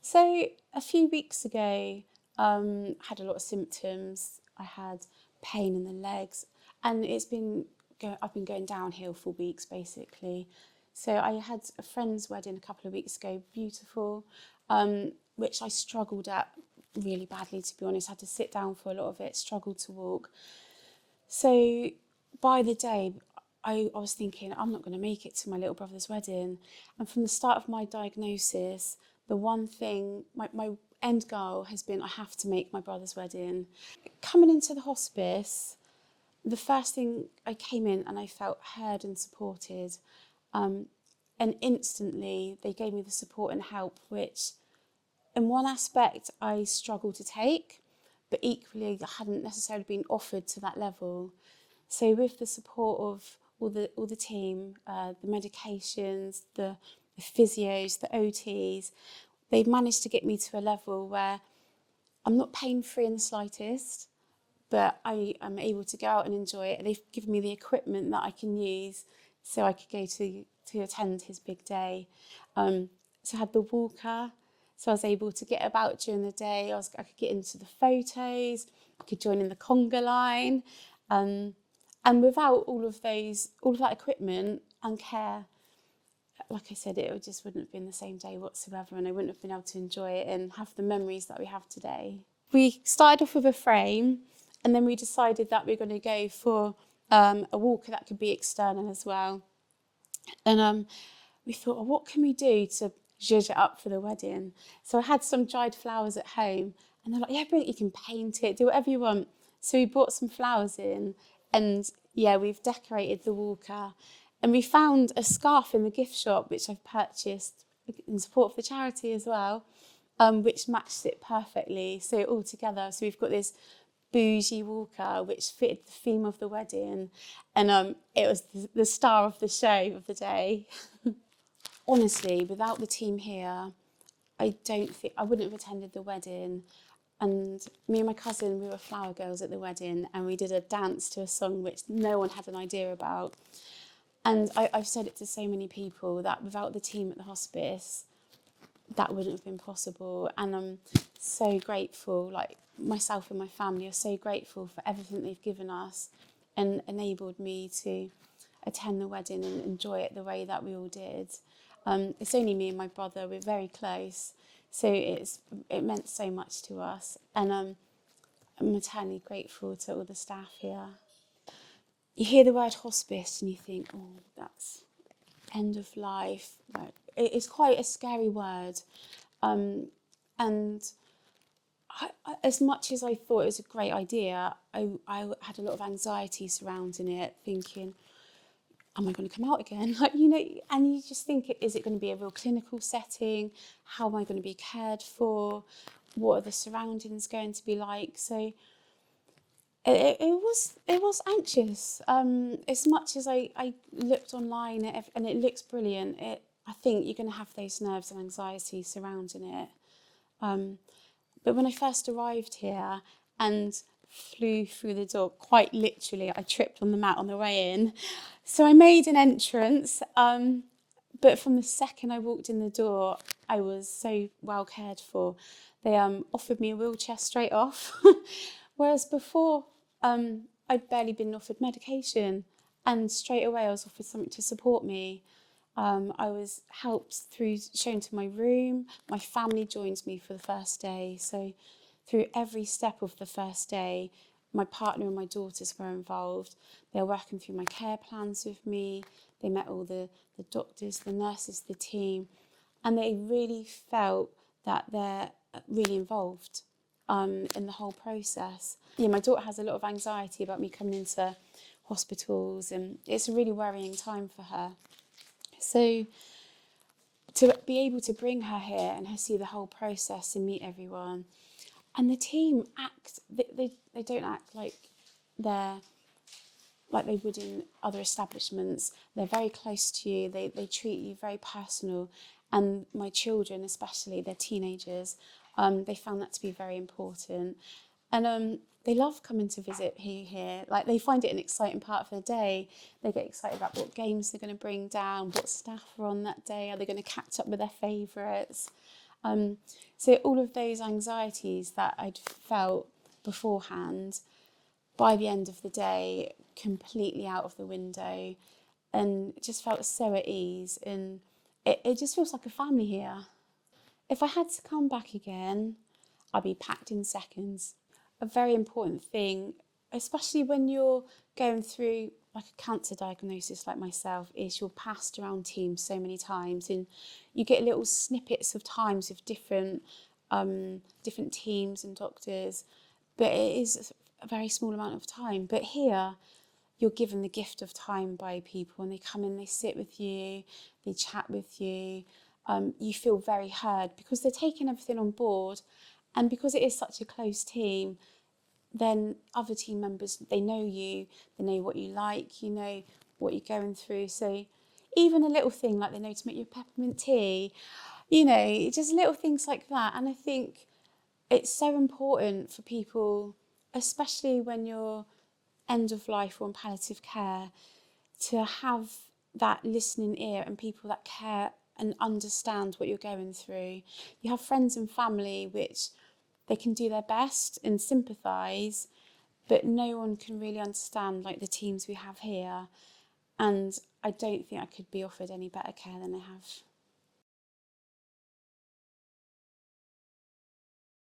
So a few weeks ago, had a lot of symptoms. I had pain in the legs, and I've been going downhill for weeks basically. So I had a friend's wedding a couple of weeks ago, beautiful, which I struggled at really badly, to be honest. I had to sit down for a lot of it, struggled to walk. So by the day, I was thinking, I'm not going to make it to my little brother's wedding. And from the start of my diagnosis, the one thing, my end goal has been, I have to make my brother's wedding. Coming into the hospice, the first thing, I came in and I felt heard and supported. And instantly they gave me the support and help, which in one aspect I struggled to take, but equally I hadn't necessarily been offered to that level. So with the support of all the team, the medications, the physios, the OTs, they've managed to get me to a level where I'm not pain-free in the slightest, but I am able to go out and enjoy it. They've given me the equipment that I can use so I could go to attend his big day. So I had the walker, so I was able to get about during the day. I could get into the photos, I could join in the conga line. And without all of that equipment and care, like I said, it just wouldn't have been the same day whatsoever, and I wouldn't have been able to enjoy it and have the memories that we have today. We started off with a frame, and then we decided that we were going to go for a walker that could be external as well. And we thought, well, what can we do to zhuzh it up for the wedding? So I had some dried flowers at home, and they're like, yeah, brilliant, you can paint it, do whatever you want. So we brought some flowers in, and yeah, we've decorated the walker. And we found a scarf in the gift shop, which I've purchased in support of the charity as well, which matched it perfectly. So all together, so we've got this bougie walker which fitted the theme of the wedding, and it was the star of the show of the day. Honestly, without the team here, I don't think I wouldn't have attended the wedding. And me and my cousin, we were flower girls at the wedding, and we did a dance to a song which no one had an idea about. And I've said it to so many people that without the team at the hospice, that wouldn't have been possible. And I'm so grateful, like myself and my family are so grateful for everything they've given us and enabled me to attend the wedding and enjoy it the way that we all did. It's only me and my brother, we're very close, so it meant so much to us, and I'm eternally grateful to all the staff here. You hear the word hospice and you think, oh, that's end of life. Like, it's quite a scary word, and as much as I thought it was a great idea, I had a lot of anxiety surrounding it, thinking, am I going to come out again? Like, and you just think, is it going to be a real clinical setting? How am I going to be cared for? What are the surroundings going to be like? So it was anxious. As much as I looked online and it looks brilliant, I think you're going to have those nerves and anxiety surrounding it. But when I first arrived here and flew through the door, quite literally, I tripped on the mat on the way in. So I made an entrance, but from the second I walked in the door, I was so well cared for. They offered me a wheelchair straight off, whereas before I'd barely been offered medication, and straight away I was offered something to support me. I was helped shown to my room. My family joined me for the first day. So through every step of the first day, my partner and my daughters were involved. They were working through my care plans with me. They met all the doctors, the nurses, the team, and they really felt that they're really involved in the whole process. Yeah, my daughter has a lot of anxiety about me coming into hospitals, and it's a really worrying time for her. So to be able to bring her here and her see the whole process and meet everyone, and the team they don't act like they would in other establishments. They're very close to you. They treat you very personal, and my children especially, they're teenagers, they found that to be very important, and they love coming to visit here. Like, they find it an exciting part of their day. They get excited about what games they're going to bring down, what staff are on that day, are they going to catch up with their favourites. So all of those anxieties that I'd felt beforehand, by the end of the day, completely out of the window, and just felt so at ease. And it just feels like a family here. If I had to come back again, I'd be packed in seconds. A very important thing, especially when you're going through like a cancer diagnosis like myself, is you're passed around teams so many times, and you get little snippets of times of different teams and doctors, but it is a very small amount of time. But here, you're given the gift of time by people, and they come in, they sit with you, they chat with you. You feel very heard because they're taking everything on board, and because it is such a close team, then other team members, they know you, they know what you like, you know what you're going through. So even a little thing like they know to make you peppermint tea, you know, just little things like that. And I think it's so important for people, especially when you're end of life or on palliative care, to have that listening ear and people that care and understand what you're going through. You have friends and family which they can do their best and sympathise, but no one can really understand like the teams we have here. And I don't think I could be offered any better care than I have.